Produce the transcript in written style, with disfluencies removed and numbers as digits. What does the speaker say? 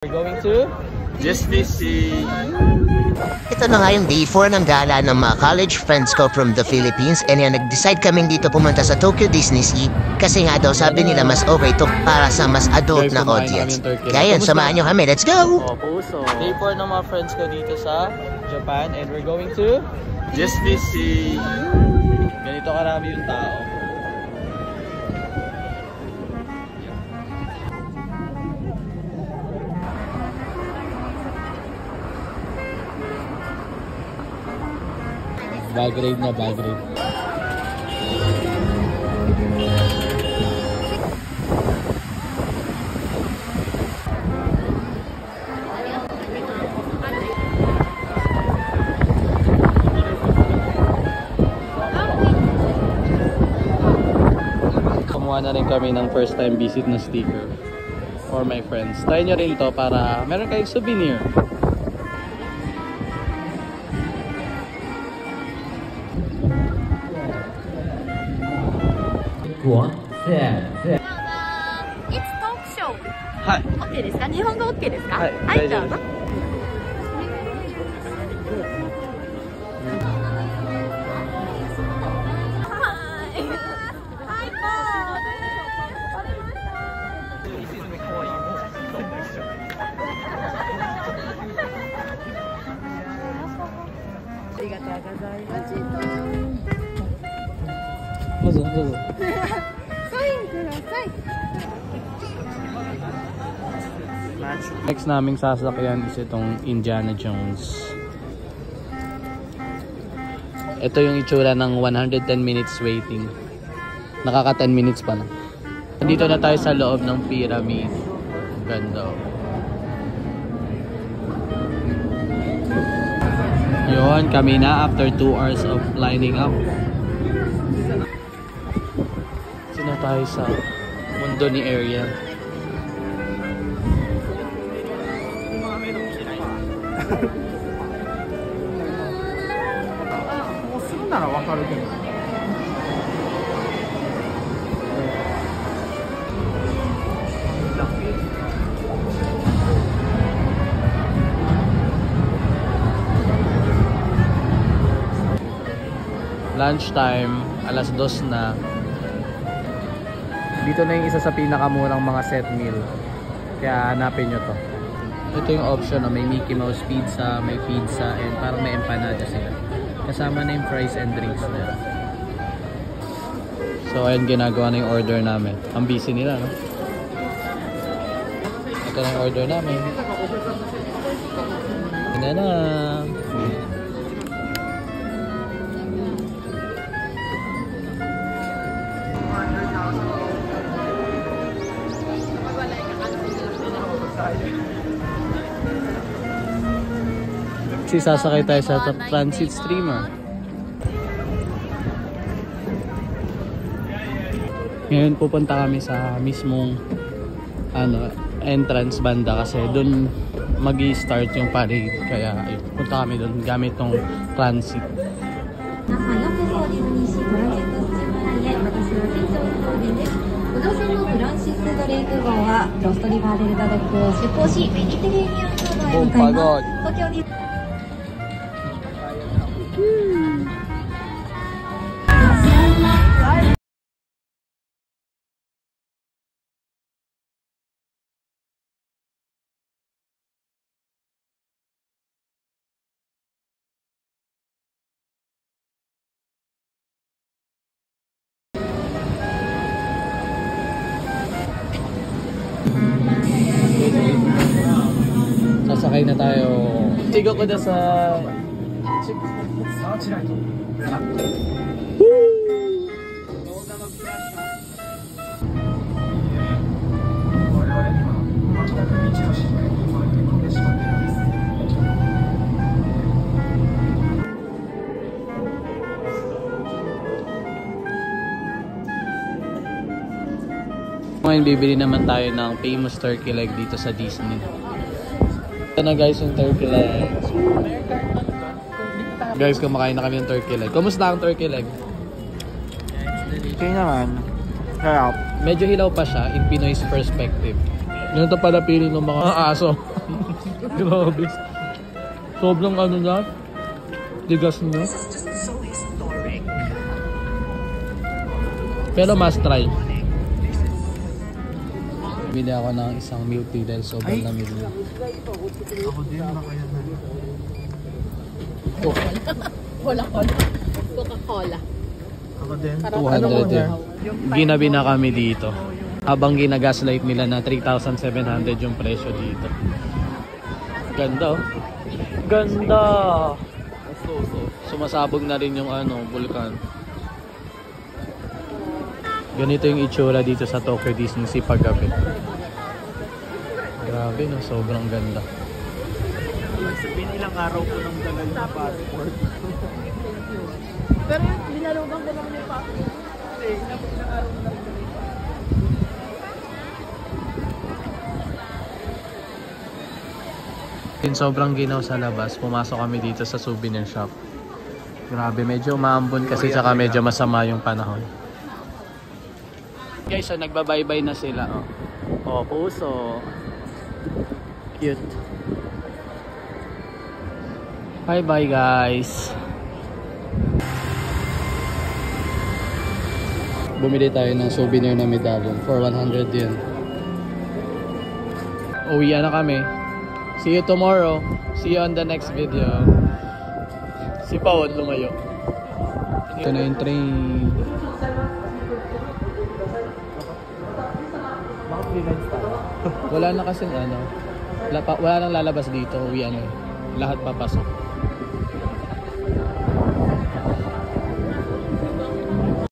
We're going to Just Fishing. Ito na nga yung day 4 ng gala ng mga college friends ko from the Philippines, and yan, nag-decide kaming dito pumunta sa Tokyo Disney Sea kasi nga daw sabi nila mas okay to para sa mas adult na audience. Kaya yan, samahan nyo kami, let's go! day 4 ng mga friends ko dito sa Japan, and we're going to Just Fishing. ganito karami yung tao. Bag raid na, bag raid. Kumuha na rin kami ng first time visit na sticker for my friends. Try nyo rin to para meron kayong souvenir. It's talk show. はい。 OK ですか？日本語 OK ですか？はいはい、どうぞ。ありがとうございます。どうぞどうぞ。サインください。 Next naming sasakyan is itong Indiana Jones. Ito yung itsura ng 110 minutes waiting. Nakaka 10 minutes pa na. Nandito na tayo sa loob ng pyramid. Ganda. Yun, kami na after 2 hours of lining up. Sino tayo sa mundo ni Ariel. Lunch time, alas 2 na. Dito na yung isa sa pinakamurang mga set meal. Kaya hanapin nyo to. Ito yung option, may Mickey Mouse pizza, may pizza, and parang may empanada sila. Kasama na yung fries and drinks nila. So ayun, ginagawa na yung order namin. Ang busy nila, no? Ito na yung order namin. Tingnan na. Kasi sasakay tayo sa transit streamer. Ngayon pupunta kami sa mismong entrance banda kasi doon magi-start yung parade. Kaya ayun, punta kami doon gamit tong transit. Oh, pagod. Sasakay na tayo. Tigo ko na sa... Ngayon bibili naman tayo ng famous turkey leg dito sa Disney. Ito na guys yung turkey leg. Guys, kumakain na kami ng turkey leg. Kumusta ang turkey leg? Okay naman. Sarap. Medyo hilaw pa siya in Pinoy's perspective. Ganito pala feeling ng mga aso. Grabe. Sobrang ano na. Tigas niya. Pero must try. Bili ako ng isang milk tea dahil sobrang lamig niya. Ako din, makaya na. Coca-Cola. Ako din. 200 yun. Ginabi na kami dito. Habang ginagaslight nila na 3,700 yung presyo dito. Ganda oh. Ganda! Sumasabog na rin yung bulkan. Ganito yung itsura dito sa Tokyo Disney Sea paggabi. Grabe no, sobrang ganda. Sabihin ilang araw ko nang dagal na passport. Pero binalugan ko naman yung passport. Ilang araw ko lang. Sobrang ginaw sa labas, pumasok kami dito sa souvenir shop. Grabe, medyo maambon kasi tsaka medyo masama yung panahon. Guys, so nagbabaybay na sila. Oh, puso. Cute. Bye-bye guys. Bumili tayo ng souvenir na medallion for 100 yen. Uwi na kami. See you tomorrow. See you on the next video. Si Paul lumayo. Ito na yung train. Wala na kasing wala nang lalabas dito. Uwi lahat papasok.